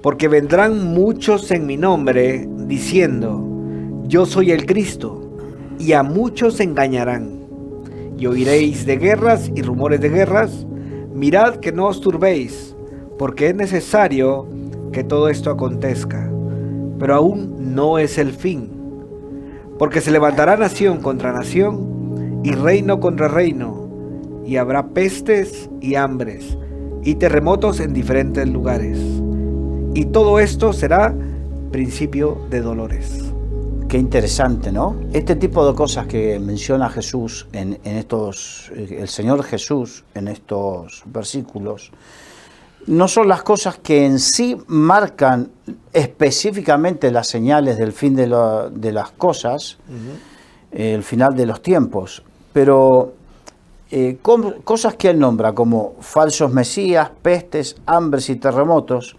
Porque vendrán muchos en mi nombre, diciendo, yo soy el Cristo, y a muchos engañarán. Y oiréis de guerras y rumores de guerras. Mirad que no os turbéis, porque es necesario que todo esto acontezca, pero aún no es el fin. Porque se levantará nación contra nación, y reino contra reino, y habrá pestes y hambres, y terremotos en diferentes lugares. Y todo esto será principio de dolores. Qué interesante, ¿no? Este tipo de cosas que menciona Jesús el Señor Jesús en estos versículos, no son las cosas que en sí marcan específicamente las señales del fin de las cosas, el final de los tiempos, pero cosas que él nombra como falsos mesías, pestes, hambres y terremotos,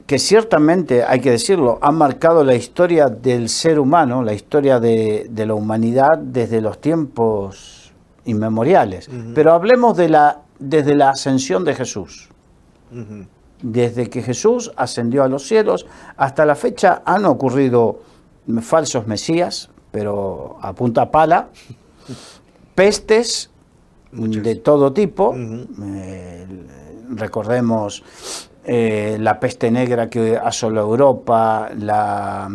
que ciertamente, hay que decirlo, han marcado la historia del ser humano, la historia de la humanidad desde los tiempos inmemoriales. Pero hablemos desde la ascensión de Jesús. Desde que Jesús ascendió a los cielos hasta la fecha han ocurrido falsos mesías, pero a punta pala, pestes de todo tipo. Recordemos la peste negra que asoló Europa, la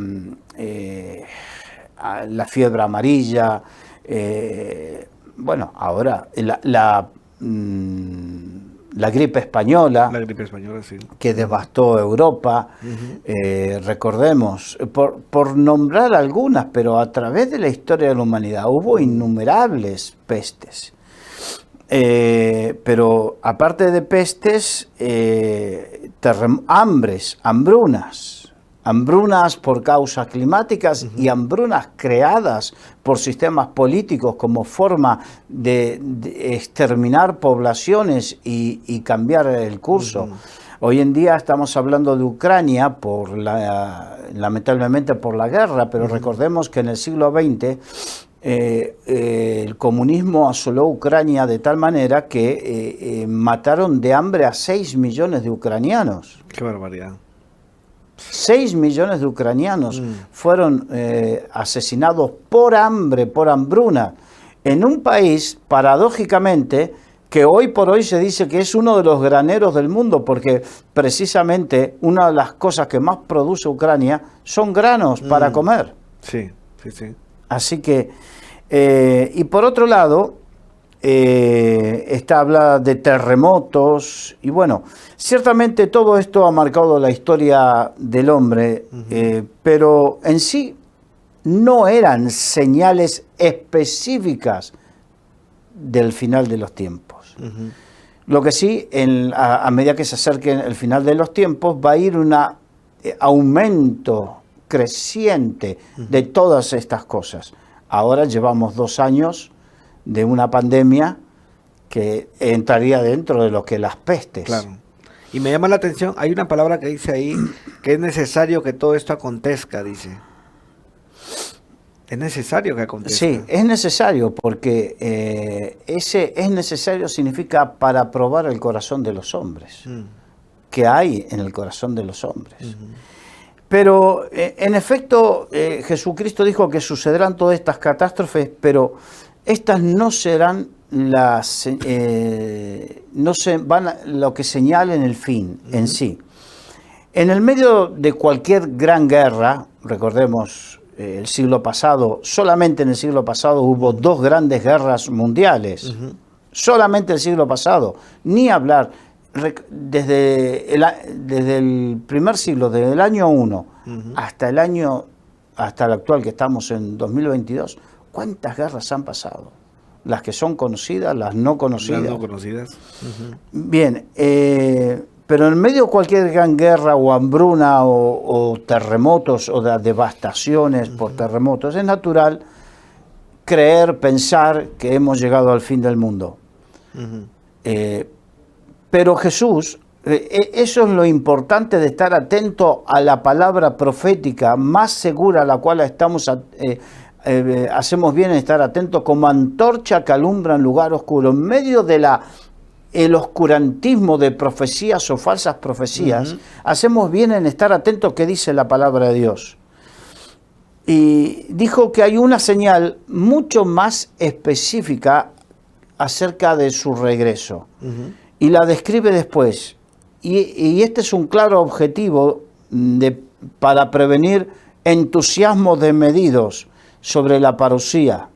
fiebre amarilla, bueno, ahora la gripe española, sí, que devastó Europa. Recordemos, por nombrar algunas, pero a través de la historia de la humanidad hubo innumerables pestes. Pero aparte de pestes, hambrunas por causas climáticas y hambrunas creadas por sistemas políticos como forma de exterminar poblaciones y cambiar el curso. Hoy en día estamos hablando de Ucrania lamentablemente por la guerra, pero recordemos que en el siglo XX el comunismo asoló Ucrania de tal manera que mataron de hambre a 6 millones de ucranianos. ¡Qué barbaridad! 6 millones de ucranianos fueron asesinados por hambre, por hambruna, en un país, paradójicamente, que hoy por hoy se dice que es uno de los graneros del mundo, porque precisamente una de las cosas que más produce Ucrania son granos para comer. Sí, sí, sí. Así que, y por otro lado, habla de terremotos, y bueno, ciertamente todo esto ha marcado la historia del hombre, pero en sí no eran señales específicas del final de los tiempos. Lo que sí, a medida que se acerque el final de los tiempos, va a ir un aumento creciente de todas estas cosas. Ahora llevamos 2 años de una pandemia que entraría dentro de lo que las pestes. Claro. Y me llama la atención, hay una palabra que dice ahí, que es necesario que todo esto acontezca, dice. Es necesario que acontezca. Sí, es necesario, porque ese es necesario significa para probar el corazón de los hombres. Que hay en el corazón de los hombres. Pero, en efecto, Jesucristo dijo que sucederán todas estas catástrofes, pero estas no serán lo que señalen el fin en sí. En el medio de cualquier gran guerra, recordemos el siglo pasado, solamente en el siglo pasado hubo 2 grandes guerras mundiales. Solamente el siglo pasado, ni hablar. Desde el primer siglo, desde el año 1 hasta el actual que estamos en 2022, ¿cuántas guerras han pasado? Las que son conocidas, las no conocidas. Las no conocidas. Bien, pero en medio de cualquier gran guerra o hambruna o terremotos o de devastaciones por terremotos, es natural creer, pensar que hemos llegado al fin del mundo. Pero Jesús, eso es lo importante de estar atento a la palabra profética más segura a la cual hacemos bien en estar atentos, como antorcha que alumbra en lugar oscuro. En medio de la el oscurantismo de profecías o falsas profecías, hacemos bien en estar atentos a qué dice la palabra de Dios. Y dijo que hay una señal mucho más específica acerca de su regreso. Y la describe después. Y este es un claro objetivo para prevenir entusiasmos desmedidos sobre la parusía,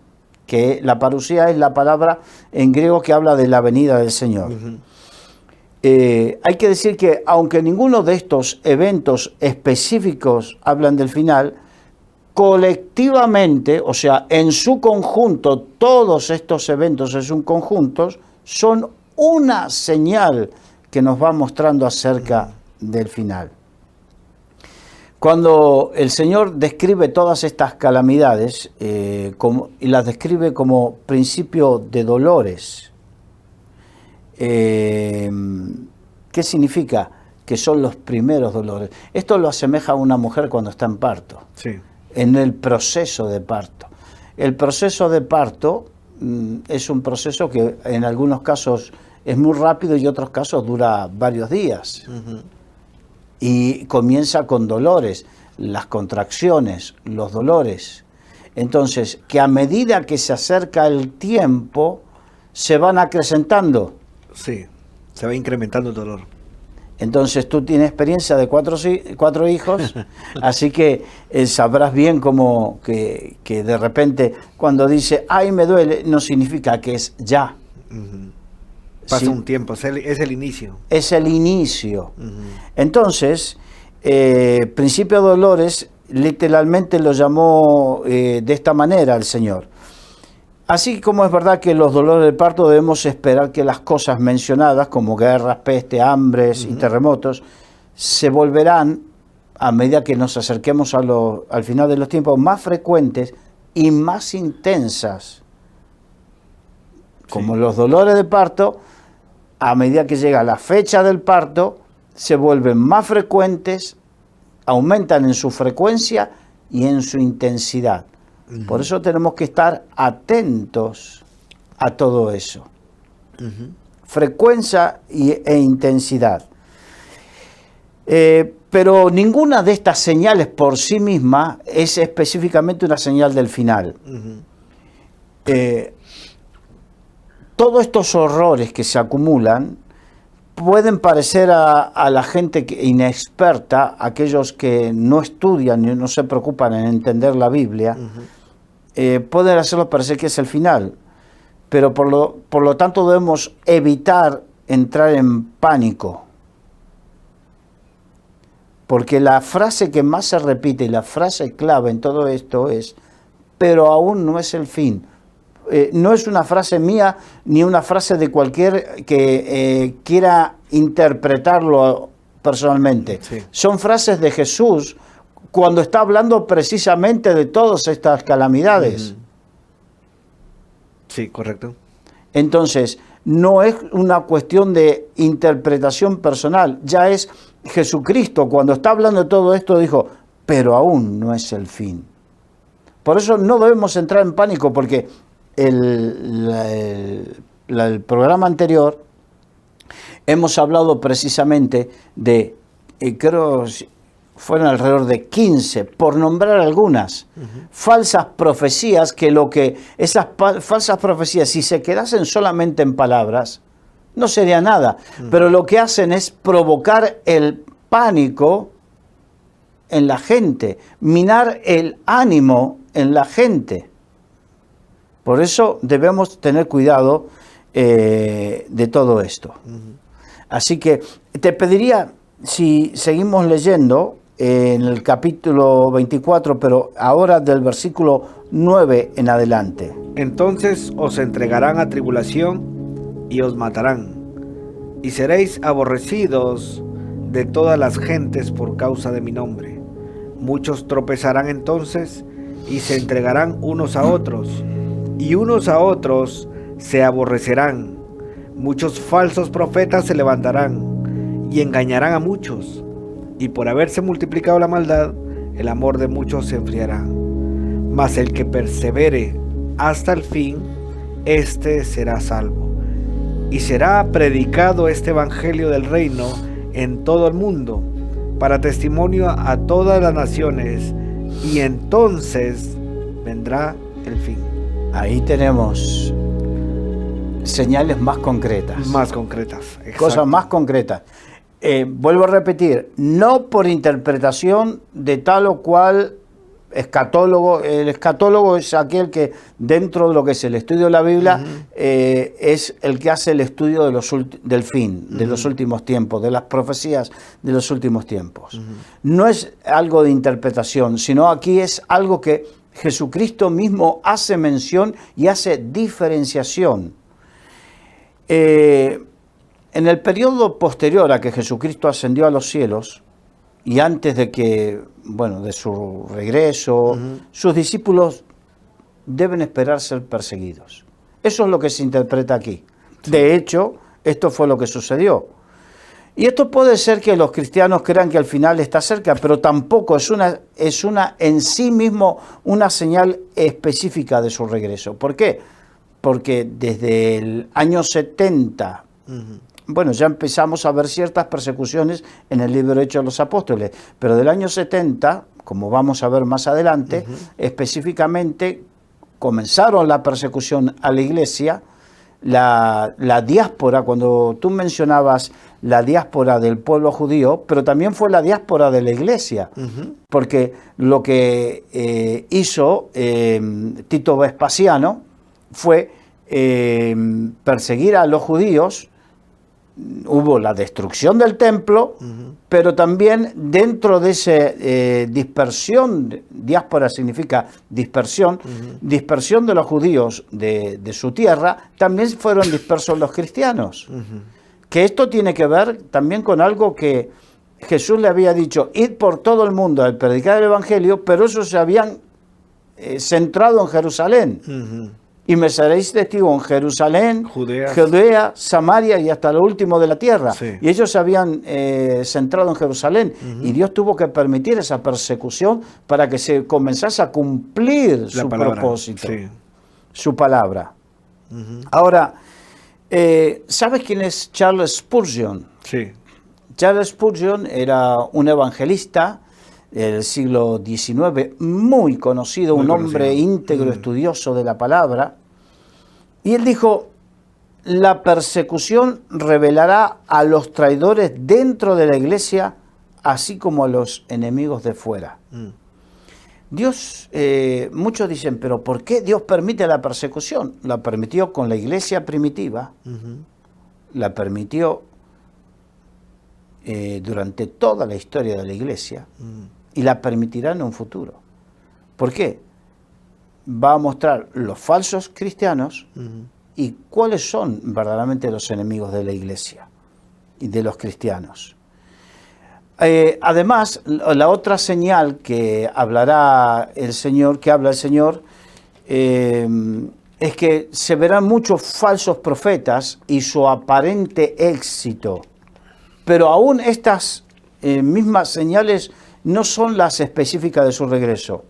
que la parusía es la palabra en griego que habla de la venida del Señor. Hay que decir que aunque ninguno de estos eventos específicos hablan del final, colectivamente, o sea, en su conjunto, todos estos eventos en su conjunto son una señal que nos va mostrando acerca del final. Cuando el Señor describe todas estas calamidades y las describe como principio de dolores, ¿qué significa? Que son los primeros dolores. Esto lo asemeja a una mujer cuando está en parto, en el proceso de parto. El proceso de parto es un proceso que en algunos casos es muy rápido y en otros casos dura varios días. Y comienza con dolores, las contracciones, los dolores. Entonces, que a medida que se acerca el tiempo, se van acrecentando. Sí, se va incrementando el dolor. Entonces tú tienes experiencia de cuatro hijos, así que sabrás bien cómo que de repente cuando dice, ay, me duele, no significa que es ya. Pasa un tiempo, es el inicio. Es el inicio. Entonces, principio de dolores, literalmente lo llamó de esta manera el Señor. Así como es verdad que los dolores del parto debemos esperar que las cosas mencionadas, como guerras, peste, hambres y terremotos, se volverán, a medida que nos acerquemos al final de los tiempos, más frecuentes y más intensas. Como los dolores de parto, a medida que llega la fecha del parto, se vuelven más frecuentes, aumentan en su frecuencia y en su intensidad. Por eso tenemos que estar atentos a todo eso. Frecuencia e intensidad. Pero ninguna de estas señales por sí misma es específicamente una señal del final. Todos estos horrores que se acumulan pueden parecer a la gente inexperta, aquellos que no estudian y no se preocupan en entender la Biblia, pueden hacerlos parecer que es el final. Pero por lo tanto debemos evitar entrar en pánico. Porque la frase que más se repite y la frase clave en todo esto es, pero aún no es el fin. No es una frase mía ni una frase de cualquier que quiera interpretarlo personalmente. Son frases de Jesús cuando está hablando precisamente de todas estas calamidades. Sí, correcto. Entonces, no es una cuestión de interpretación personal, ya es Jesucristo cuando está hablando de todo esto dijo, pero aún no es el fin. Por eso no debemos entrar en pánico porque el programa anterior hemos hablado precisamente de, creo fueron alrededor de 15, por nombrar algunas, falsas profecías, esas falsas profecías, si se quedasen solamente en palabras, no sería nada, pero lo que hacen es provocar el pánico en la gente, minar el ánimo en la gente. Por eso debemos tener cuidado de todo esto. Así que te pediría, si seguimos leyendo en el capítulo 24, pero ahora del versículo 9 en adelante. Entonces os entregarán a tribulación y os matarán, y seréis aborrecidos de todas las gentes por causa de mi nombre. Muchos tropezarán entonces y se entregarán unos a otros, y unos a otros se aborrecerán. Muchos falsos profetas se levantarán y engañarán a muchos, y por haberse multiplicado la maldad, el amor de muchos se enfriará. Mas el que persevere hasta el fin, éste será salvo. y será predicado este evangelio del reino en todo el mundo, para testimonio a todas las naciones, y entonces vendrá el fin. Ahí tenemos señales más concretas. Más concretas. Exacto. Cosas más concretas. Vuelvo a repetir, no por interpretación de tal o cual escatólogo. El escatólogo es aquel que dentro de lo que es el estudio de la Biblia es el que hace el estudio del fin, de los últimos tiempos, de las profecías de los últimos tiempos. No es algo de interpretación, sino aquí es algo que Jesucristo mismo hace mención y hace diferenciación. En el periodo posterior a que Jesucristo ascendió a los cielos y antes de que, de su regreso, sus discípulos deben esperar ser perseguidos. Eso es lo que se interpreta aquí. Sí. De hecho, esto fue lo que sucedió. Y esto puede ser que los cristianos crean que al final está cerca, pero tampoco es una en sí mismo una señal específica de su regreso. ¿Por qué? Porque desde el año 70, ya empezamos a ver ciertas persecuciones en el libro Hechos de los Apóstoles, pero del año 70, como vamos a ver más adelante, específicamente comenzaron la persecución a la iglesia, la diáspora, cuando tú mencionabas la diáspora del pueblo judío, pero también fue la diáspora de la iglesia, porque lo que hizo Tito Vespasiano fue perseguir a los judíos. Hubo la destrucción del templo, pero también dentro de esa dispersión, diáspora significa dispersión, dispersión de los judíos de su tierra, también fueron dispersos los cristianos. Que esto tiene que ver también con algo que Jesús le había dicho, id por todo el mundo a predicar el evangelio, pero esos se habían centrado en Jerusalén. Y me seréis testigo en Jerusalén, Judea, Samaria y hasta lo último de la tierra. Sí. Y ellos se habían centrado en Jerusalén. Y Dios tuvo que permitir esa persecución para que se comenzase a cumplir su propósito, su palabra. Ahora, ¿sabes quién es Charles Spurgeon? Sí. Charles Spurgeon era un evangelista del siglo XIX, muy conocido, un hombre íntegro, estudioso de la palabra. Y él dijo, la persecución revelará a los traidores dentro de la iglesia, así como a los enemigos de fuera. Dios, muchos dicen, pero ¿por qué Dios permite la persecución? La permitió con la iglesia primitiva, la permitió durante toda la historia de la iglesia, y la permitirá en un futuro. ¿Por qué? Va a mostrar los falsos cristianos y cuáles son verdaderamente los enemigos de la iglesia y de los cristianos. Además, la otra señal que habla el Señor, es que se verán muchos falsos profetas y su aparente éxito. Pero aún estas mismas señales no son las específicas de su regreso.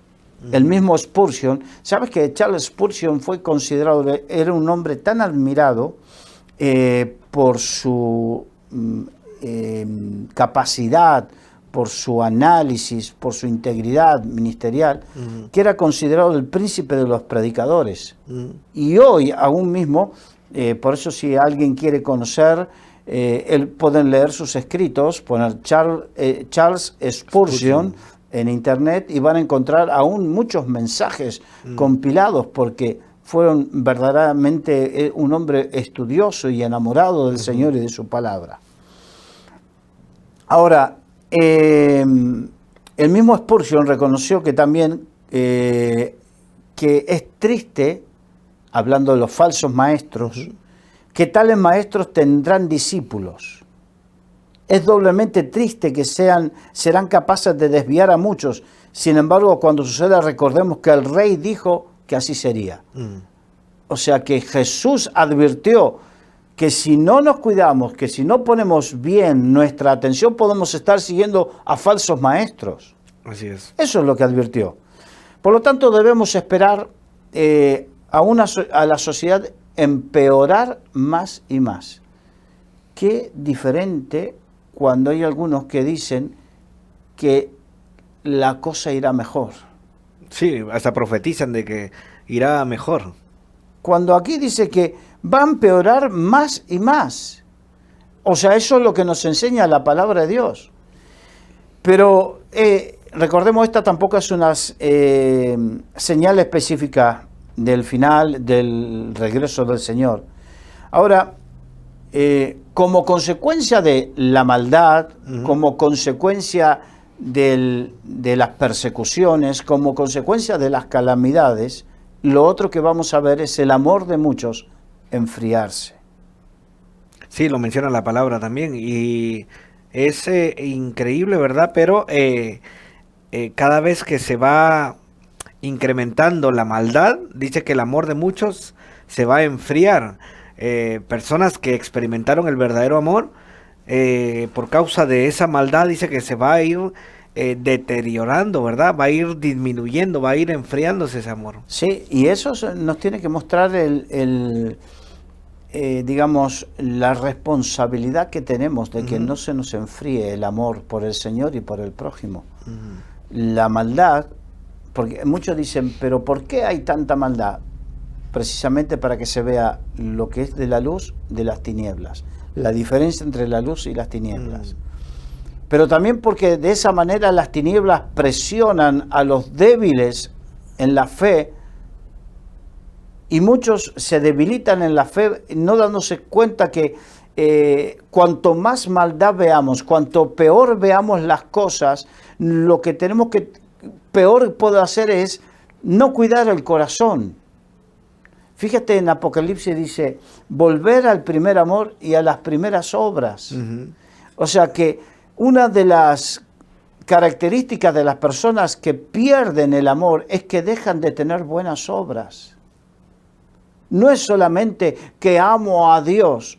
El mismo Spurgeon, ¿sabes que Charles Spurgeon fue considerado, era un hombre tan admirado por su capacidad, por su análisis, por su integridad ministerial, que era considerado el príncipe de los predicadores. Y hoy aún mismo, por eso si alguien quiere conocer, pueden leer sus escritos, poner Charles Spurgeon en internet y van a encontrar aún muchos mensajes compilados, porque fueron verdaderamente un hombre estudioso y enamorado del Señor y de su palabra. Ahora, el mismo Spurgeon reconoció que también que es triste, hablando de los falsos maestros, que tales maestros tendrán discípulos. Es doblemente triste que serán capaces de desviar a muchos. Sin embargo, cuando suceda, recordemos que el rey dijo que así sería. O sea que Jesús advirtió que si no nos cuidamos, que si no ponemos bien nuestra atención, podemos estar siguiendo a falsos maestros. Así es. Eso es lo que advirtió. Por lo tanto, debemos esperar a la sociedad empeorar más y más. Qué diferente cuando hay algunos que dicen que la cosa irá mejor. Sí, hasta profetizan de que irá mejor. Cuando aquí dice que va a empeorar más y más. O sea, eso es lo que nos enseña la palabra de Dios. Pero recordemos, esta tampoco es una señal específica del final del regreso del Señor. Ahora, como consecuencia de la maldad, como consecuencia de las persecuciones, como consecuencia de las calamidades, lo otro que vamos a ver es el amor de muchos enfriarse. Sí, lo menciona la palabra también y es increíble, ¿verdad? Pero cada vez que se va incrementando la maldad, dice que el amor de muchos se va a enfriar. Personas que experimentaron el verdadero amor, por causa de esa maldad, dice que se va a ir deteriorando, ¿verdad? Va a ir disminuyendo, va a ir enfriándose ese amor. Sí, y eso nos tiene que mostrar digamos, la responsabilidad que tenemos de que no se nos enfríe el amor por el Señor y por el prójimo. La maldad, porque muchos dicen, pero ¿por qué hay tanta maldad? Precisamente para que se vea lo que es de la luz de las tinieblas, la diferencia entre la luz y las tinieblas. Pero también porque de esa manera las tinieblas presionan a los débiles en la fe, y muchos se debilitan en la fe no dándose cuenta que cuanto más maldad veamos, cuanto peor veamos las cosas, lo que tenemos que peor puede hacer es no cuidar el corazón. Fíjate, en Apocalipsis dice, volver al primer amor y a las primeras obras. O sea que una de las características de las personas que pierden el amor es que dejan de tener buenas obras. No es solamente que amo a Dios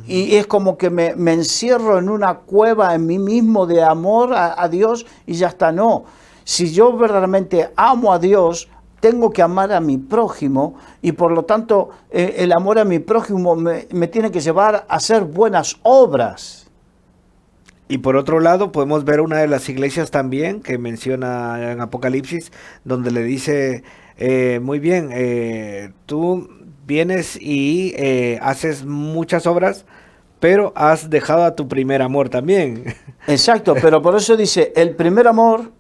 y es como que me encierro en una cueva en mí mismo de amor a Dios y ya está. No, si yo verdaderamente amo a Dios, tengo que amar a mi prójimo y por lo tanto el amor a mi prójimo me tiene que llevar a hacer buenas obras. Y por otro lado podemos ver una de las iglesias también que menciona en Apocalipsis, donde le dice, muy bien, tú vienes y haces muchas obras, pero has dejado a tu primer amor también. Exacto, pero por eso dice el primer amor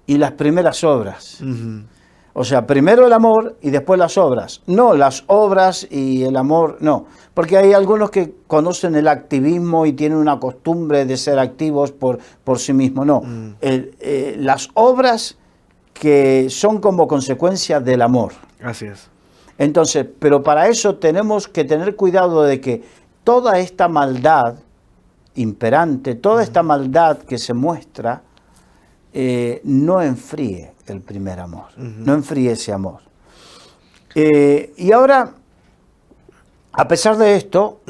y las primeras obras. O sea, primero el amor y después las obras. No, las obras y el amor, no. Porque hay algunos que conocen el activismo y tienen una costumbre de ser activos por sí mismos. No, las obras que son como consecuencia del amor. Así es. Entonces, pero para eso tenemos que tener cuidado de que toda esta maldad imperante, toda esta maldad que se muestra, no enfríe el primer amor, no enfríe ese amor. Y ahora, a pesar de esto,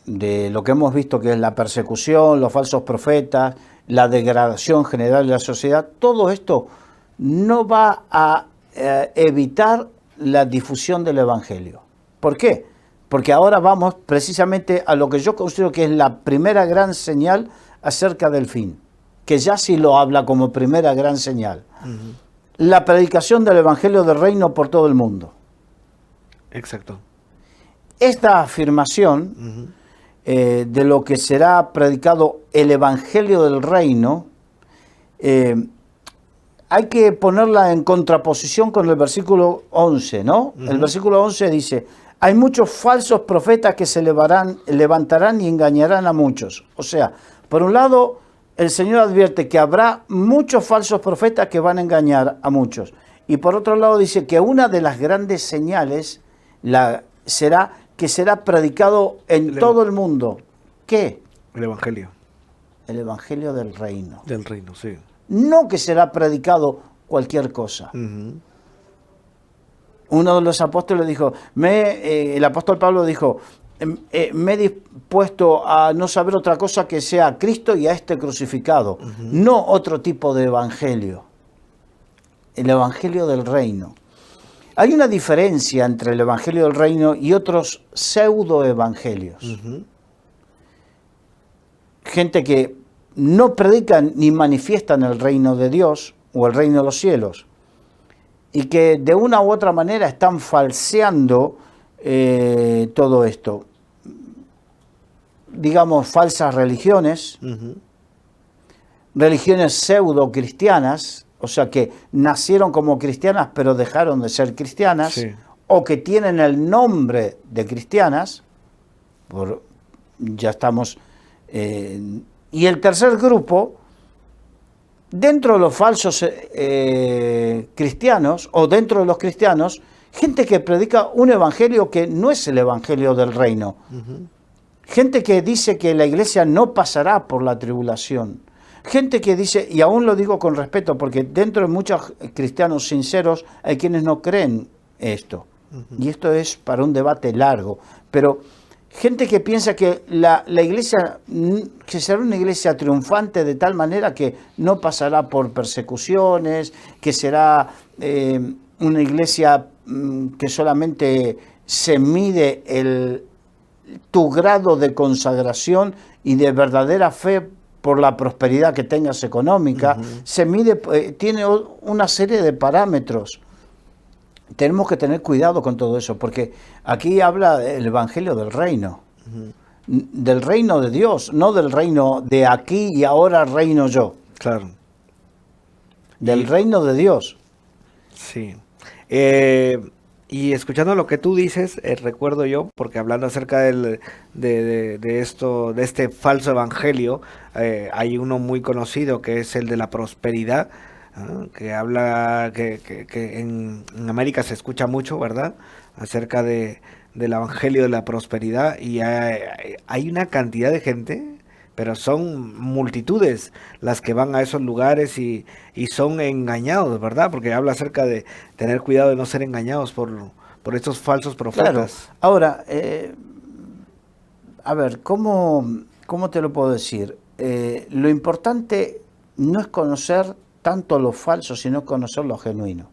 de lo que hemos visto que es la persecución, los falsos profetas, la degradación general de la sociedad, todo esto no va a evitar la difusión del Evangelio. ¿Por qué? Porque ahora vamos precisamente a lo que yo considero que es la primera gran señal acerca del fin, que ya sí lo habla como primera gran señal. La predicación del Evangelio del Reino por todo el mundo. Exacto. Esta afirmación de lo que será predicado el Evangelio del Reino, hay que ponerla en contraposición con el versículo 11, ¿no? El versículo 11 dice, hay muchos falsos profetas que se levantarán y engañarán a muchos. O sea, por un lado, el Señor advierte que habrá muchos falsos profetas que van a engañar a muchos. Y por otro lado dice que una de las grandes señales será que será predicado en todo el mundo. ¿Qué? El Evangelio. El Evangelio del Reino. Del Reino, sí. No que será predicado cualquier cosa. Uno de los apóstoles dijo, el apóstol Pablo dijo, me he dispuesto a no saber otra cosa que sea Cristo y a este crucificado. No otro tipo de evangelio. El Evangelio del Reino. Hay una diferencia entre el Evangelio del Reino y otros pseudoevangelios. Gente que no predican ni manifiestan el reino de Dios o el reino de los cielos, y que de una u otra manera están falseando todo esto. Digamos, falsas religiones, religiones pseudo cristianas, o sea que nacieron como cristianas pero dejaron de ser cristianas, Sí. o que tienen el nombre de cristianas, ya estamos... y el tercer grupo, dentro de los falsos cristianos, o dentro de los cristianos, gente que predica un evangelio que no es el evangelio del reino. Gente que dice que la iglesia no pasará por la tribulación. Gente que dice, y aún lo digo con respeto, porque dentro de muchos cristianos sinceros hay quienes no creen esto. Y esto es para un debate largo. Pero gente que piensa que la iglesia, que será una iglesia triunfante de tal manera que no pasará por persecuciones, que será una iglesia que solamente se mide tu grado de consagración y de verdadera fe por la prosperidad que tengas económica, se mide, tiene una serie de parámetros. Tenemos que tener cuidado con todo eso, porque aquí habla el Evangelio del reino, del reino de Dios, no del reino de aquí y ahora reino yo. Claro. Del reino de Dios. Sí. Y escuchando lo que tú dices, recuerdo yo, porque hablando acerca de esto, de este falso evangelio, hay uno muy conocido que es el de la prosperidad, que habla, que en América se escucha mucho, ¿verdad? Acerca del evangelio de la prosperidad, y hay una cantidad de gente, pero son multitudes las que van a esos lugares y son engañados, ¿verdad? Porque habla acerca de tener cuidado de no ser engañados por estos falsos profetas. Claro. Ahora, a ver, ¿cómo te lo puedo decir? Lo importante no es conocer tanto lo falso, sino conocer lo genuino.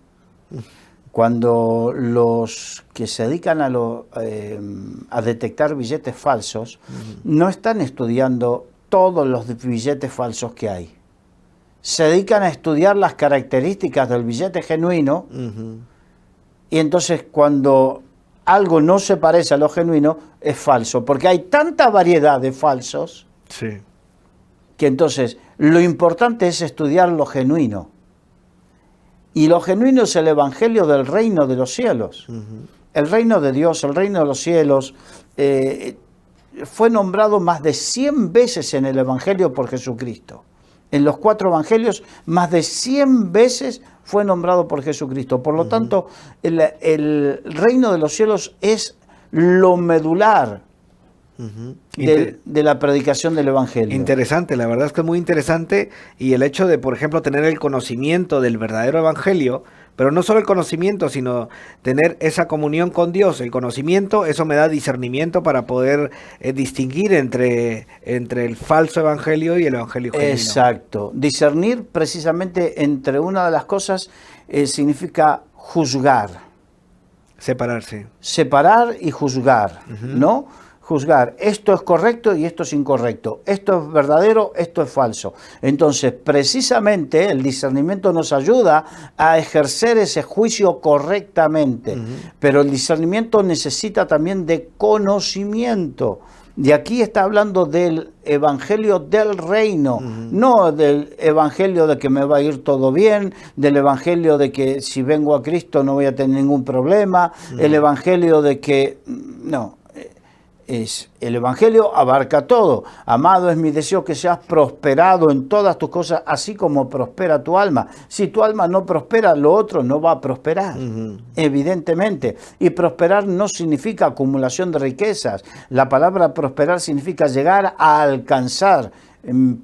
Cuando los que se dedican a detectar billetes falsos, no están estudiando todos los billetes falsos que hay. Se dedican a estudiar las características del billete genuino, y entonces cuando algo no se parece a lo genuino, es falso, porque hay tanta variedad de falsos, Sí. que entonces lo importante es estudiar lo genuino. Y lo genuino es el evangelio del reino de los cielos. El reino de Dios, el reino de los cielos, fue nombrado más de 100 veces en el evangelio por Jesucristo. En los 4 evangelios, más de 100 veces fue nombrado por Jesucristo. Por lo tanto, el reino de los cielos es lo medular de la predicación del evangelio. Interesante, la verdad es que es muy interesante, y el hecho de, por ejemplo, tener el conocimiento del verdadero evangelio, pero no solo el conocimiento, sino tener esa comunión con Dios. El conocimiento, eso me da discernimiento para poder distinguir entre el falso evangelio y el evangelio genuino. Exacto. Discernir precisamente entre una de las cosas significa juzgar. Separarse. Separar y juzgar, ¿no? Juzgar, esto es correcto y esto es incorrecto, esto es verdadero, esto es falso. Entonces, precisamente el discernimiento nos ayuda a ejercer ese juicio correctamente, pero el discernimiento necesita también de conocimiento. De aquí está hablando del evangelio del reino, no del evangelio de que me va a ir todo bien, del evangelio de que si vengo a Cristo no voy a tener ningún problema, el evangelio de que... no. El evangelio abarca todo. Amado, es mi deseo que seas prosperado en todas tus cosas, así como prospera tu alma. Si tu alma no prospera, lo otro no va a prosperar, evidentemente. Y prosperar no significa acumulación de riquezas. La palabra prosperar significa llegar a alcanzar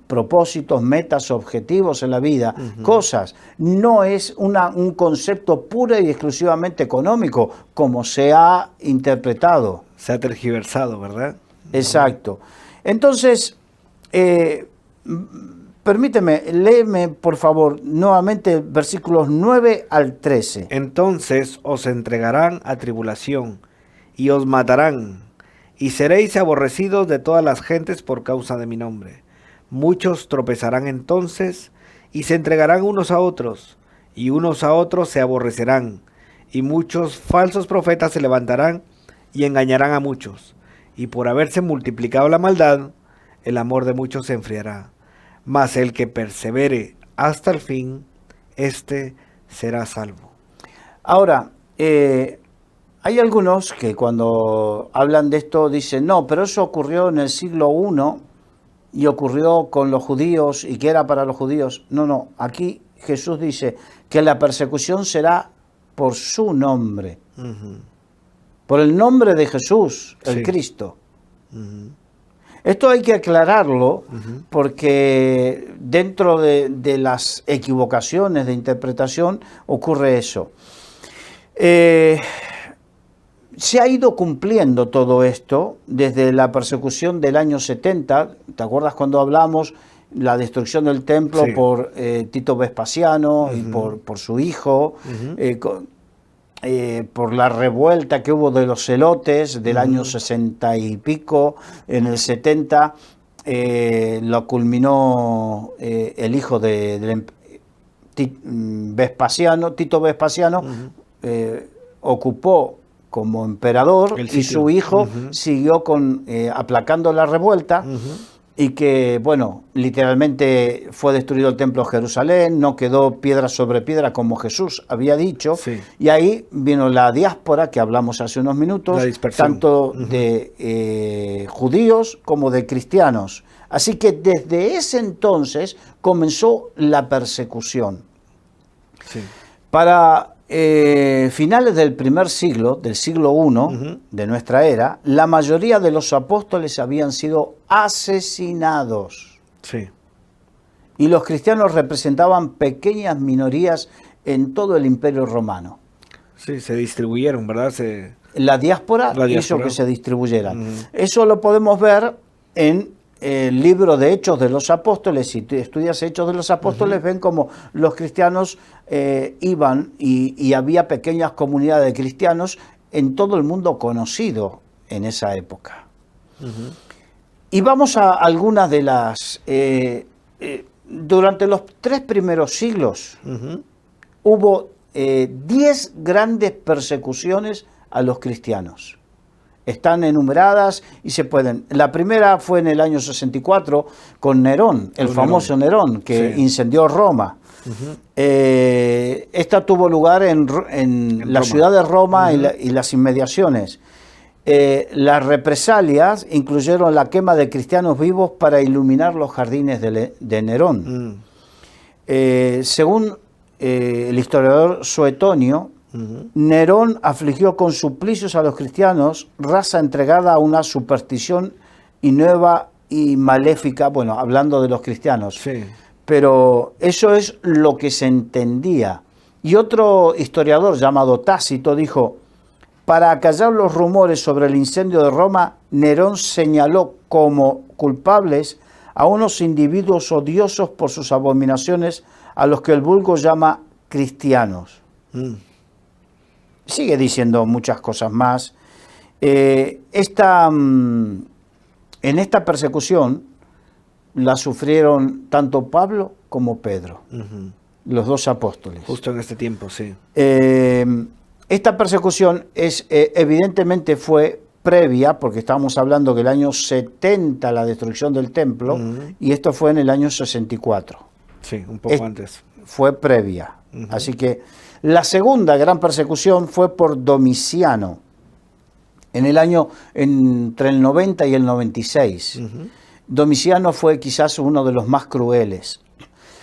propósitos, metas, objetivos en la vida, cosas. No es un concepto pura y exclusivamente económico, como se ha interpretado. Se ha tergiversado, ¿verdad? Exacto. Entonces, permíteme, léeme por favor nuevamente versículos 9 al 13. Entonces os entregarán a tribulación y os matarán, y seréis aborrecidos de todas las gentes por causa de mi nombre. Muchos tropezarán entonces y se entregarán unos a otros, y unos a otros se aborrecerán, y muchos falsos profetas se levantarán y engañarán a muchos. Y por haberse multiplicado la maldad, el amor de muchos se enfriará. Mas el que persevere hasta el fin, éste será salvo. Ahora, hay algunos que cuando hablan de esto dicen, no, pero eso ocurrió en el siglo I y ocurrió con los judíos y que era para los judíos. No, aquí Jesús dice que la persecución será por su nombre, por el nombre de Jesús, el Cristo. Esto hay que aclararlo porque dentro de las equivocaciones de interpretación ocurre eso. Se ha ido cumpliendo todo esto desde la persecución del año 70. ¿Te acuerdas cuando hablamos la destrucción del templo por Tito Vespasiano y por su hijo? Por la revuelta que hubo de los celotes del año 60 y pico, en el 70 lo culminó el hijo de Vespasiano, Tito Vespasiano, ocupó como emperador y su hijo siguió aplacando la revuelta. Y que, bueno, literalmente fue destruido el templo de Jerusalén, no quedó piedra sobre piedra como Jesús había dicho, y ahí vino la diáspora que hablamos hace unos minutos, tanto de judíos como de cristianos. Así que desde ese entonces comenzó la persecución. Para finales del primer siglo, del siglo I de nuestra era, la mayoría de los apóstoles habían sido asesinados. Y los cristianos representaban pequeñas minorías en todo el Imperio Romano. Se distribuyeron, ¿verdad? La diáspora hizo que se distribuyeran. Eso lo podemos ver en el libro de Hechos de los Apóstoles. Si tú estudias Hechos de los Apóstoles, ven como los cristianos iban y había pequeñas comunidades de cristianos en todo el mundo conocido en esa época. Y vamos a algunas de las... durante los 3 primeros siglos hubo 10 grandes persecuciones a los cristianos. Están enumeradas y se pueden. La primera fue en el año 64 con Nerón, el famoso Nerón, que incendió Roma. Esta tuvo lugar en la ciudad de Roma y las inmediaciones. Las represalias incluyeron la quema de cristianos vivos para iluminar los jardines de Nerón. Según el historiador Suetonio, Nerón afligió con suplicios a los cristianos, raza entregada a una superstición y nueva y maléfica, bueno, hablando de los cristianos. Pero eso es lo que se entendía. Y otro historiador llamado Tácito dijo, para acallar los rumores sobre el incendio de Roma, Nerón señaló como culpables a unos individuos odiosos por sus abominaciones, a los que el vulgo llama cristianos. Sigue diciendo muchas cosas más. En esta persecución la sufrieron tanto Pablo como Pedro, los 2 apóstoles. Justo en este tiempo, sí. Esta persecución evidentemente fue previa, porque estábamos hablando que el año 70 la destrucción del templo, y esto fue en el año 64. Sí, un poco antes. Fue previa. Así que la segunda gran persecución fue por Domiciano, en el año entre el 90 y el 96. Domiciano fue quizás uno de los más crueles.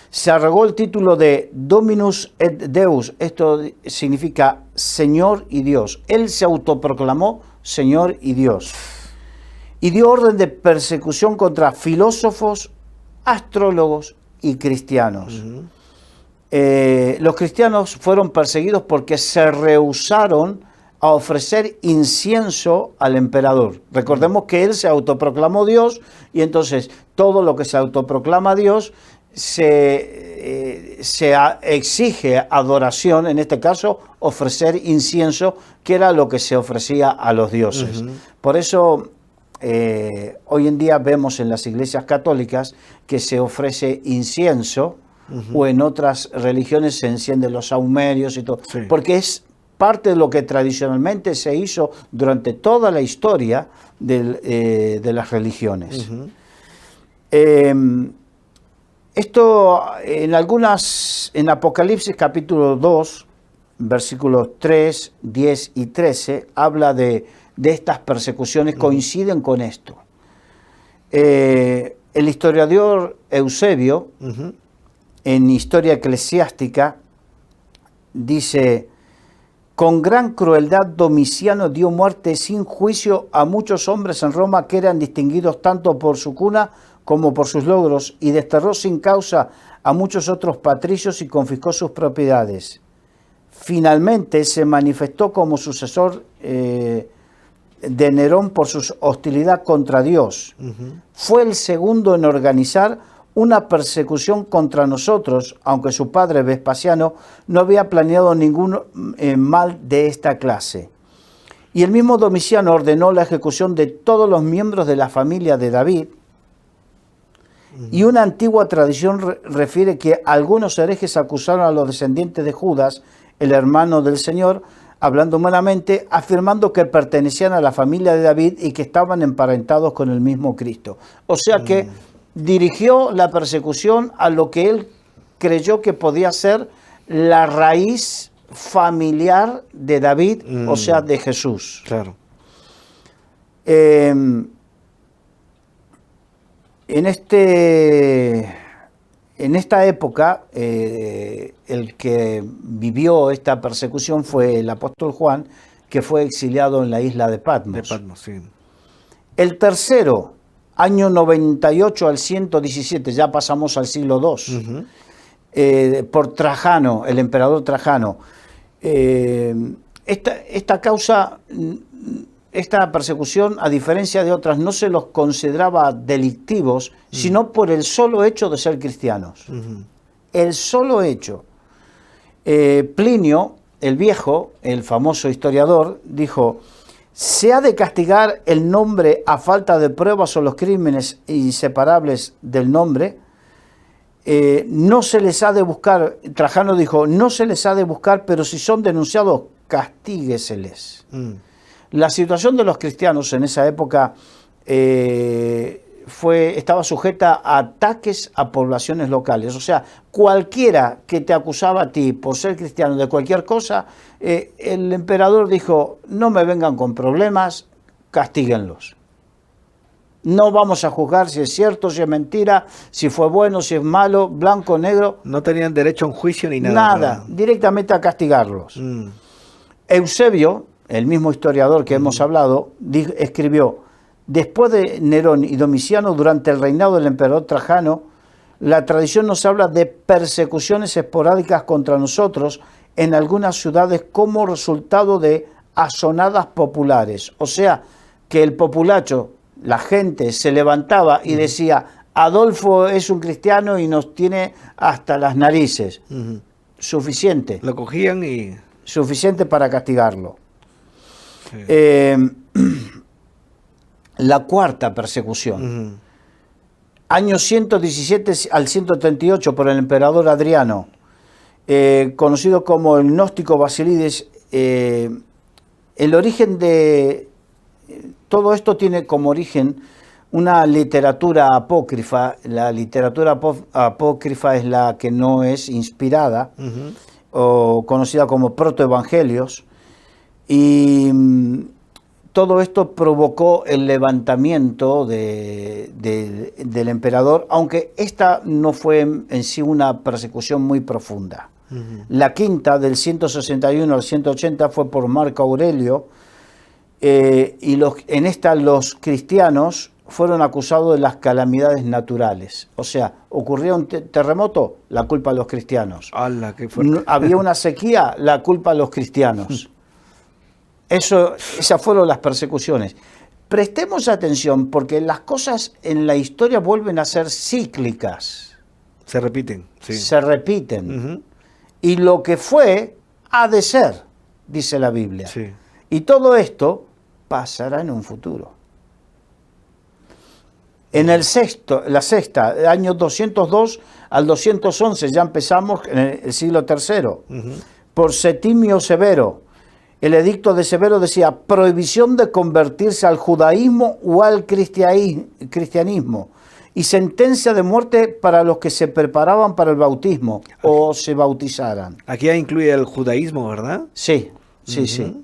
Se arrogó el título de Dominus et Deus, esto significa Señor y Dios. Él se autoproclamó Señor y Dios. Y dio orden de persecución contra filósofos, astrólogos y cristianos. Los cristianos fueron perseguidos porque se rehusaron a ofrecer incienso al emperador. Recordemos que él se autoproclamó Dios y entonces todo lo que se autoproclama Dios exige adoración, en este caso ofrecer incienso, que era lo que se ofrecía a los dioses. Por eso hoy en día vemos en las iglesias católicas que se ofrece incienso, o en otras religiones se encienden los saumerios y todo, porque es parte de lo que tradicionalmente se hizo durante toda la historia de las religiones. Esto en Apocalipsis capítulo 2, versículos 3, 10 y 13, habla de estas persecuciones, coinciden con esto. El historiador Eusebio, en Historia Eclesiástica, dice: con gran crueldad Domiciano dio muerte sin juicio a muchos hombres en Roma que eran distinguidos tanto por su cuna como por sus logros, y desterró sin causa a muchos otros patricios y confiscó sus propiedades. Finalmente se manifestó como sucesor de Nerón por su hostilidad contra Dios. Fue el segundo en organizar una persecución contra nosotros, aunque su padre Vespasiano no había planeado ningún mal de esta clase. Y el mismo Domiciano ordenó la ejecución de todos los miembros de la familia de David, y una antigua tradición refiere que algunos herejes acusaron a los descendientes de Judas, el hermano del Señor, hablando humanamente, afirmando que pertenecían a la familia de David y que estaban emparentados con el mismo Cristo. O sea que dirigió la persecución a lo que él creyó que podía ser la raíz familiar de David, o sea, de Jesús. Claro. En esta época, el que vivió esta persecución fue el apóstol Juan, que fue exiliado en la isla de Patmos. De Patmos, sí. El tercero, año 98 al 117, ya pasamos al siglo II, por Trajano, el emperador Trajano. Esta causa, esta persecución, a diferencia de otras, no se los consideraba delictivos, sino por el solo hecho de ser cristianos. El solo hecho. Plinio, el viejo, el famoso historiador, dijo: se ha de castigar el nombre a falta de pruebas o los crímenes inseparables del nombre. No se les ha de buscar, Trajano dijo, no se les ha de buscar, pero si son denunciados, castígueseles. La situación de los cristianos en esa época estaba sujeta a ataques a poblaciones locales. O sea, cualquiera que te acusaba a ti por ser cristiano de cualquier cosa, el emperador dijo: no me vengan con problemas, castíguenlos. No vamos a juzgar si es cierto, si es mentira, si fue bueno, si es malo, blanco, negro. No tenían derecho a un juicio ni nada. Nada, directamente a castigarlos. Eusebio, el mismo historiador que hemos hablado, escribió: después de Nerón y Domiciano, durante el reinado del emperador Trajano, la tradición nos habla de persecuciones esporádicas contra nosotros en algunas ciudades como resultado de asonadas populares. O sea, que el populacho, la gente se levantaba y decía: Adolfo es un cristiano y nos tiene hasta las narices. Suficiente. Lo cogían y... Suficiente para castigarlo. Sí. La cuarta persecución. Año 117 al 138 por el emperador Adriano, conocido como el gnóstico Basilides. El origen de todo esto tiene como origen una literatura apócrifa. La literatura apócrifa es la que no es inspirada, o conocida como protoevangelios, y todo esto provocó el levantamiento del emperador, aunque esta no fue en sí una persecución muy profunda. La quinta, del 161 al 180, fue por Marco Aurelio, y en esta los cristianos fueron acusados de las calamidades naturales. O sea, ocurría un terremoto, la culpa a los cristianos. ¡Hala, qué fuerte! Había una sequía, la culpa a los cristianos. Esas fueron las persecuciones. Prestemos atención, porque las cosas en la historia vuelven a ser cíclicas. Se repiten, sí. se repiten. Ujú. Y lo que fue, ha de ser, dice la Biblia. Sí. Y todo esto pasará en un futuro. En el año 202 al 211, ya empezamos en el siglo III, Ujú. por Septimio Severo. El edicto de Severo decía, prohibición de convertirse al judaísmo o al cristianismo, y sentencia de muerte para los que se preparaban para el bautismo o se bautizaran. Aquí ya incluye el judaísmo, ¿verdad? Sí, sí, sí.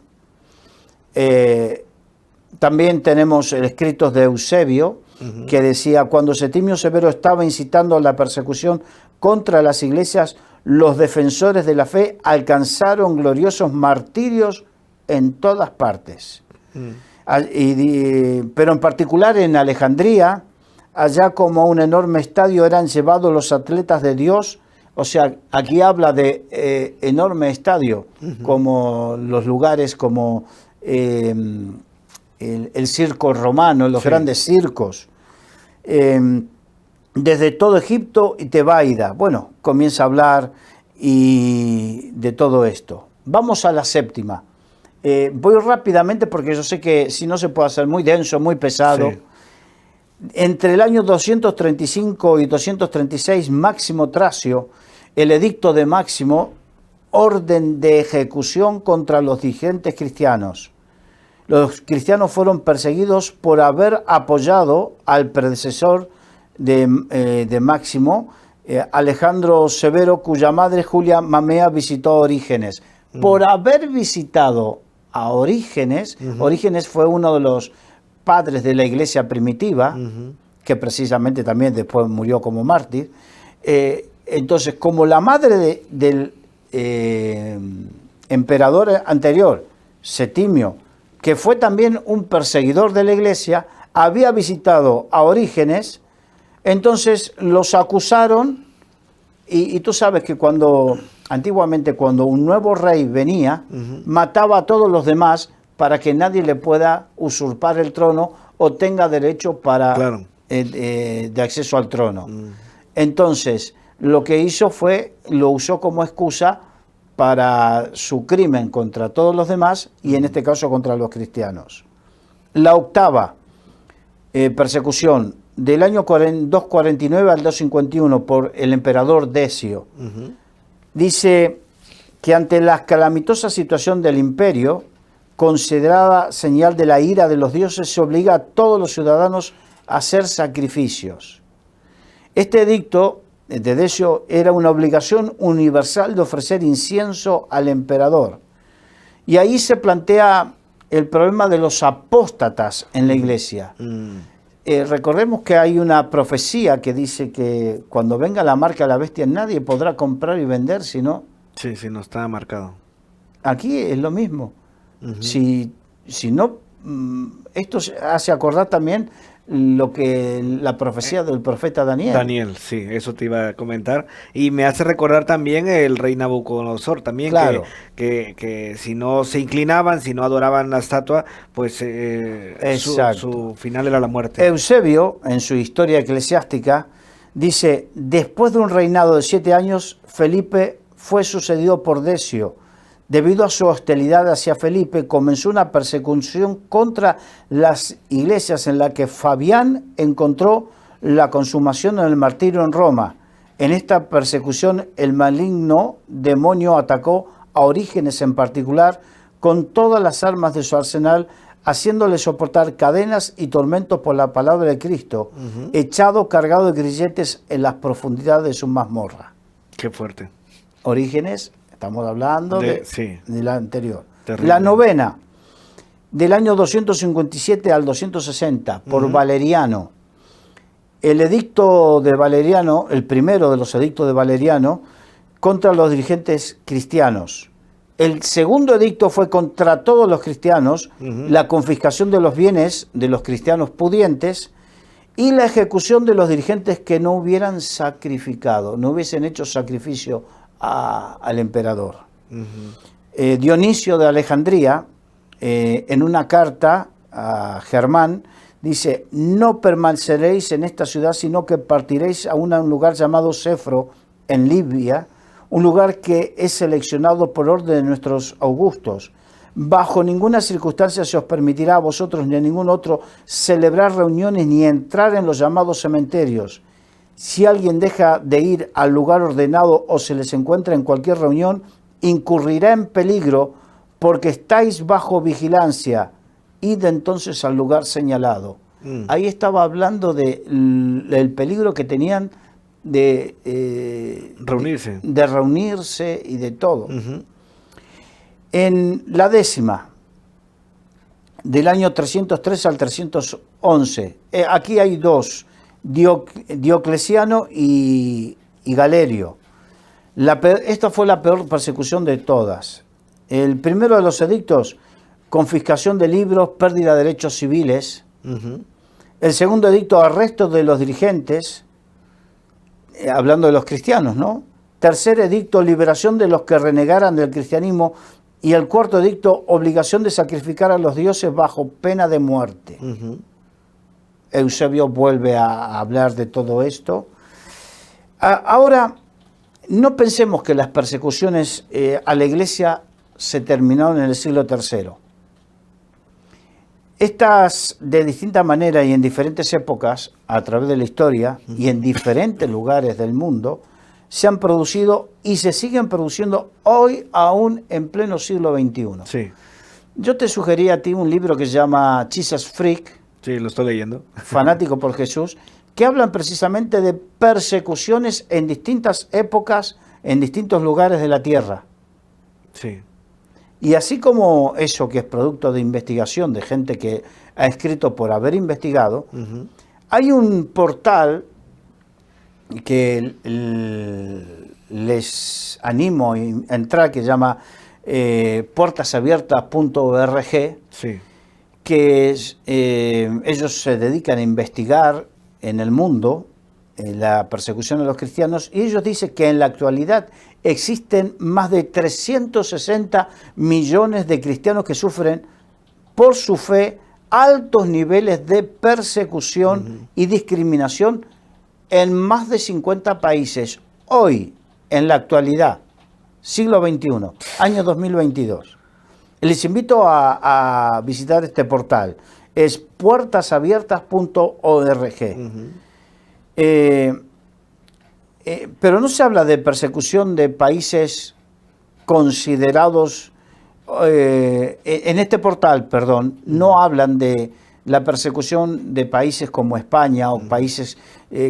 También tenemos escritos de Eusebio, que decía, cuando Septimio Severo estaba incitando la persecución contra las iglesias, los defensores de la fe alcanzaron gloriosos martirios en todas partes. Pero en particular en Alejandría, allá como un enorme estadio eran llevados los atletas de Dios. O sea, aquí habla de enorme estadio, como los lugares como el circo romano, los grandes circos. Desde todo Egipto y Tebaida. Bueno, comienza a hablar de todo esto. Vamos a la séptima. Voy rápidamente porque yo sé que si no se puede hacer muy denso, muy pesado. Sí. Entre el año 235 y 236, Máximo Tracio, el edicto de Máximo, orden de ejecución contra los dirigentes cristianos. Los cristianos fueron perseguidos por haber apoyado al predecesor de Máximo, Alejandro Severo, cuya madre Julia Mamea visitó a Orígenes. Por haber visitado a Orígenes, Orígenes fue uno de los padres de la iglesia primitiva, que precisamente también después murió como mártir. Entonces, como la madre del emperador anterior, Septimio, que fue también un perseguidor de la iglesia, había visitado a Orígenes, entonces los acusaron, y tú sabes que antiguamente cuando un nuevo rey venía, mataba a todos los demás para que nadie le pueda usurpar el trono o tenga derecho Claro. de acceso al trono. Entonces, lo que hizo lo usó como excusa para su crimen contra todos los demás y en este caso contra los cristianos. La octava persecución, del año 249 al 251 por el emperador Decio, dice que ante la calamitosa situación del imperio, considerada señal de la ira de los dioses, se obliga a todos los ciudadanos a hacer sacrificios. Este edicto de Decio era una obligación universal de ofrecer incienso al emperador. Y ahí se plantea el problema de los apóstatas en la iglesia. Recordemos que hay una profecía que dice que cuando venga la marca de la bestia nadie podrá comprar y vender, sino... Sí, sí, no está marcado. Aquí es lo mismo. Si no, esto hace acordar también lo que la profecía del profeta Daniel. Daniel, sí, eso te iba a comentar. Y me hace recordar también el rey Nabucodonosor, también, Claro. que si no se inclinaban, si no adoraban la estatua, pues su final era la muerte. Eusebio, en su historia eclesiástica, dice, después de un reinado de 7 años, Felipe fue sucedido por Decio. Debido a su hostilidad hacia Felipe, comenzó una persecución contra las iglesias en la que Fabián encontró la consumación en el martirio en Roma. En esta persecución, el maligno demonio atacó a Orígenes en particular con todas las armas de su arsenal, haciéndole soportar cadenas y tormentos por la palabra de Cristo, echado cargado de grilletes en las profundidades de su mazmorra. Qué fuerte. Orígenes, estamos hablando de la anterior. Terrible. La novena, del año 257 al 260, por Valeriano. El edicto de Valeriano, el primero de los edictos de Valeriano, contra los dirigentes cristianos. El segundo edicto fue contra todos los cristianos, la confiscación de los bienes de los cristianos pudientes y la ejecución de los dirigentes que no hubieran sacrificado, no hubiesen hecho sacrificio al emperador. Dionisio de Alejandría, en una carta a Germán, Dice, no permaneceréis en esta ciudad, sino que partiréis a un lugar llamado Cefro, en Libia, un lugar que es seleccionado por orden de nuestros augustos. Bajo ninguna circunstancia se os permitirá a vosotros ni a ningún otro celebrar reuniones ni entrar en los llamados cementerios. Si alguien deja de ir al lugar ordenado o se les encuentra en cualquier reunión, incurrirá en peligro porque estáis bajo vigilancia. Id entonces al lugar señalado. Ahí estaba hablando del peligro que tenían de reunirse y de todo. En la 10ª, del año 303 al 311, aquí hay dos, Diocleciano y Galerio. Esta fue la peor persecución de todas. El primero de los edictos, confiscación de libros, pérdida de derechos civiles. El segundo edicto, arresto de los dirigentes, hablando de los cristianos, ¿no? Tercer edicto, liberación de los que renegaran del cristianismo. Y el cuarto edicto, obligación de sacrificar a los dioses bajo pena de muerte. Eusebio vuelve a hablar de todo esto. Ahora, no pensemos que las persecuciones a la iglesia se terminaron en el siglo III. Estas, de distinta manera y en diferentes épocas, a través de la historia y en diferentes lugares del mundo, se han producido y se siguen produciendo hoy aún en pleno siglo XXI. Sí. Yo te sugería a ti un libro que se llama Jesus Freak. Sí, lo estoy leyendo. Fanático por Jesús, que hablan precisamente de persecuciones en distintas épocas, en distintos lugares de la tierra. Sí. Y así como eso que es producto de investigación, de gente que ha escrito por haber investigado, hay un portal que les animo a entrar, que se llama puertasabiertas.org, sí, que ellos se dedican a investigar en el mundo la persecución de los cristianos, y ellos dicen que en la actualidad existen más de 360 millones de cristianos que sufren por su fe altos niveles de persecución y discriminación en más de 50 países. Hoy, en la actualidad, siglo XXI, año 2022. Les invito a visitar este portal. Es puertasabiertas.org. Pero no se habla de persecución de países considerados, en este portal, perdón, no hablan de la persecución de países como España o países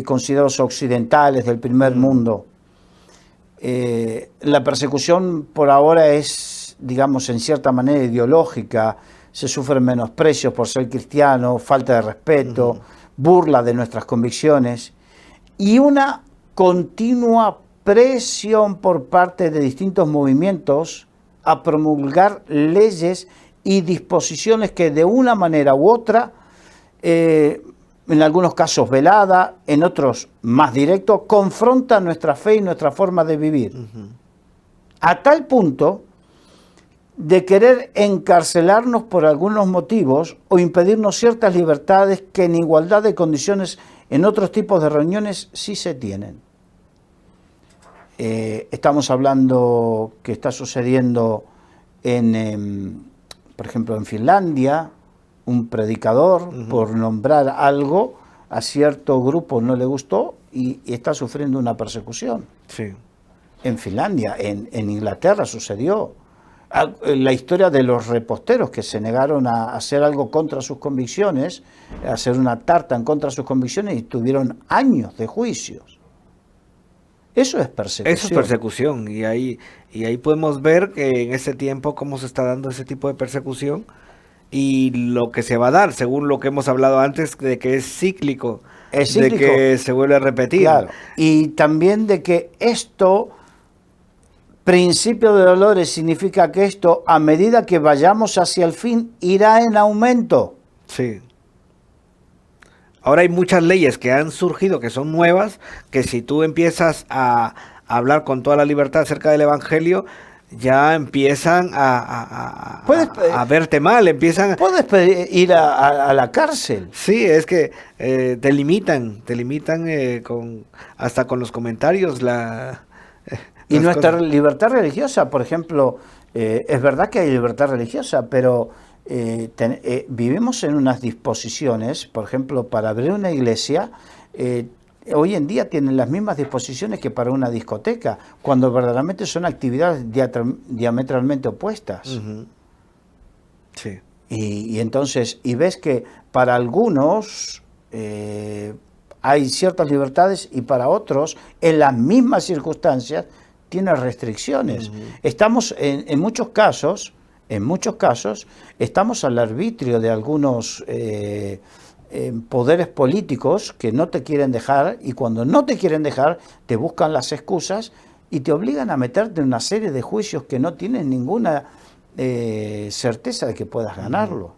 considerados occidentales del primer mundo. La persecución por ahora es, digamos, en cierta manera ideológica. Se sufren menosprecios por ser cristiano, falta de respeto, burla de nuestras convicciones y una continua presión por parte de distintos movimientos a promulgar leyes y disposiciones que de una manera u otra, en algunos casos velada, en otros más directo, confrontan nuestra fe y nuestra forma de vivir. A tal punto de querer encarcelarnos por algunos motivos o impedirnos ciertas libertades que en igualdad de condiciones en otros tipos de reuniones sí se tienen. Estamos hablando que está sucediendo por ejemplo, en Finlandia, un predicador, por nombrar algo, a cierto grupo no le gustó y está sufriendo una persecución. Sí. En Finlandia, en Inglaterra sucedió. La historia de los reposteros que se negaron a hacer algo contra sus convicciones, a hacer una tarta en contra de sus convicciones, y tuvieron años de juicios. Eso es persecución. Eso es persecución, y ahí podemos ver que en ese tiempo cómo se está dando ese tipo de persecución y lo que se va a dar, según lo que hemos hablado antes, de que es cíclico, de que se vuelve a repetir. Claro. Y también de que esto, principio de dolores, significa que esto, a medida que vayamos hacia el fin, irá en aumento. Sí. Ahora hay muchas leyes que han surgido, que son nuevas, que si tú empiezas a hablar con toda la libertad acerca del Evangelio, ya empiezan a verte mal, empiezan... Puedes ir a la cárcel. Sí, es que te limitan hasta con los comentarios. Y nuestra cosas. libertad religiosa, por ejemplo, es verdad que hay libertad religiosa, pero vivimos en unas disposiciones, por ejemplo, para abrir una iglesia, hoy en día tienen las mismas disposiciones que para una discoteca, cuando verdaderamente son actividades diametralmente opuestas. Uh-huh. Sí. Y entonces, y ves que para algunos hay ciertas libertades y para otros, en las mismas circunstancias, tiene restricciones. Uh-huh. Estamos en muchos casos, estamos al arbitrio de algunos poderes políticos que no te quieren dejar, y cuando no te quieren dejar, te buscan las excusas y te obligan a meterte en una serie de juicios que no tienen ninguna certeza de que puedas ganarlo.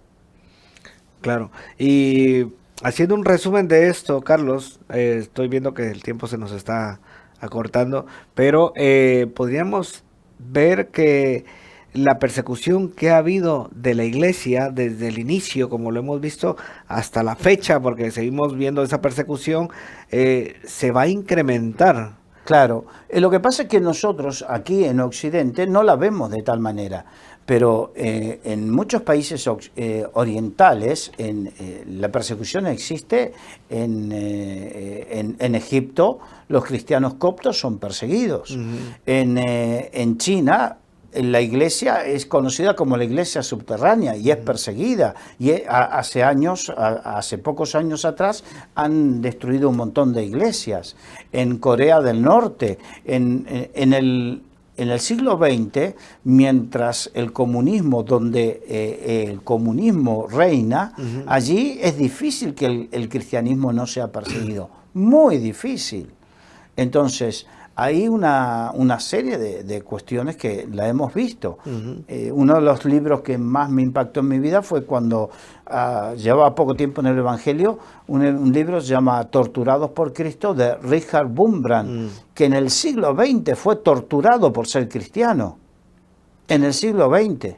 Claro. Y haciendo un resumen de esto, Carlos, estoy viendo que el tiempo se nos está acortando, pero podríamos ver que la persecución que ha habido de la iglesia desde el inicio, como lo hemos visto hasta la fecha, porque seguimos viendo esa persecución, se va a incrementar. Claro, lo que pasa es que nosotros aquí en Occidente no la vemos de tal manera, pero en muchos países orientales la persecución existe. En Egipto los cristianos coptos son perseguidos. Uh-huh. En China la iglesia es conocida como la iglesia subterránea y es perseguida. Y hace pocos años atrás han destruido un montón de iglesias. En Corea del Norte, en el siglo XX, mientras el comunismo, donde el comunismo reina, uh-huh, allí es difícil que el cristianismo no sea perseguido. Muy difícil. Entonces, hay una serie de cuestiones que la hemos visto. Uh-huh. Uno de los libros que más me impactó en mi vida fue cuando llevaba poco tiempo en el Evangelio, un libro se llama Torturados por Cristo, de Richard Wurmbrand, que en el siglo XX fue torturado por ser cristiano. En el siglo XX.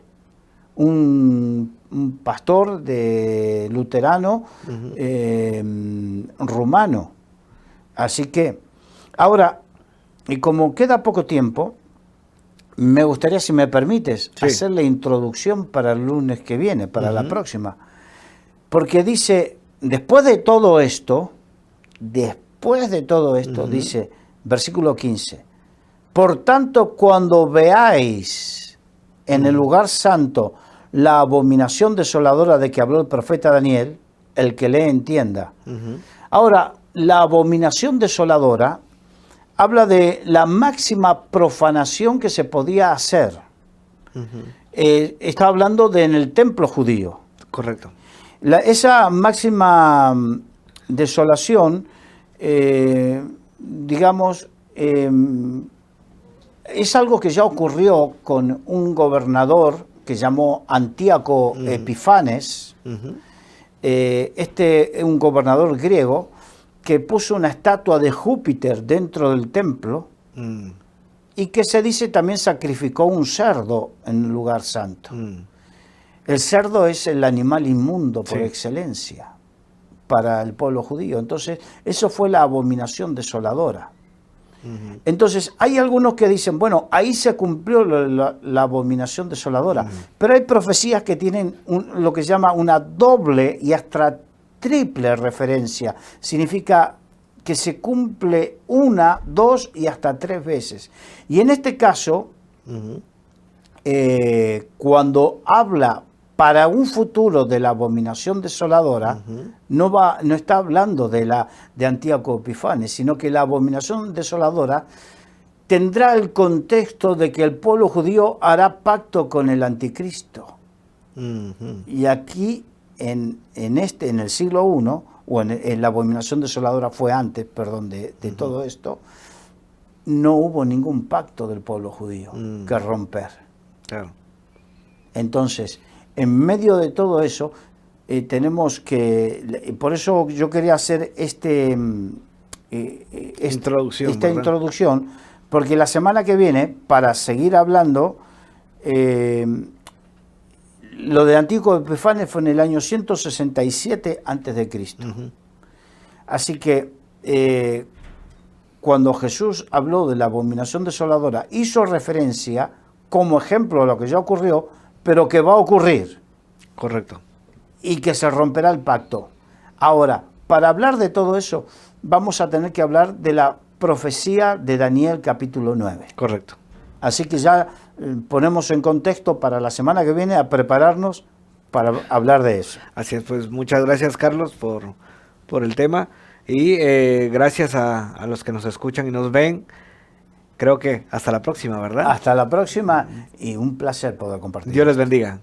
Un pastor de luterano, uh-huh, rumano. Así que, ahora, y como queda poco tiempo, me gustaría, si me permites, sí, hacer la introducción para el lunes que viene, para, uh-huh, la próxima. Porque dice, después de todo esto, uh-huh, dice, versículo 15, por tanto, cuando veáis en, uh-huh, el lugar santo la abominación desoladora de que habló el profeta Daniel, el que lee entienda. Uh-huh. Ahora, la abominación desoladora habla de la máxima profanación que se podía hacer. Uh-huh. Está hablando en el templo judío. Correcto. Esa máxima desolación, digamos, es algo que ya ocurrió con un gobernador que llamó Antíoco, uh-huh, Epifanes, uh-huh, un gobernador griego, que puso una estatua de Júpiter dentro del templo, y que se dice también sacrificó un cerdo en el lugar santo. El cerdo es el animal inmundo por, sí, excelencia para el pueblo judío. Entonces, eso fue la abominación desoladora. Uh-huh. Entonces, hay algunos que dicen, bueno, ahí se cumplió la abominación desoladora, uh-huh, pero hay profecías que tienen lo que se llama una doble y hasta triple referencia. Significa que se cumple una, dos y hasta tres veces. Y en este caso, uh-huh, cuando habla para un futuro de la abominación desoladora, uh-huh, no está hablando de Antíoco Epifanes, sino que la abominación desoladora tendrá el contexto de que el pueblo judío hará pacto con el anticristo. Uh-huh. Y aquí en el siglo I, o en la abominación desoladora fue antes, perdón, de uh-huh, todo esto, no hubo ningún pacto del pueblo judío que romper. Claro. Entonces, en medio de todo eso, tenemos que, por eso yo quería hacer esta introducción, porque la semana que viene, para seguir hablando Lo de Antíoco Epifanes fue en el año 167 antes de Cristo. Así que cuando Jesús habló de la abominación desoladora, hizo referencia como ejemplo a lo que ya ocurrió, pero que va a ocurrir. Correcto. Y que se romperá el pacto. Ahora, para hablar de todo eso, vamos a tener que hablar de la profecía de Daniel capítulo 9. Correcto. Así que ya ponemos en contexto para la semana que viene a prepararnos para hablar de eso. Así es, pues muchas gracias, Carlos, por el tema. Y gracias a los que nos escuchan y nos ven. Creo que hasta la próxima, ¿verdad? Hasta la próxima y un placer poder compartir. Dios les bendiga.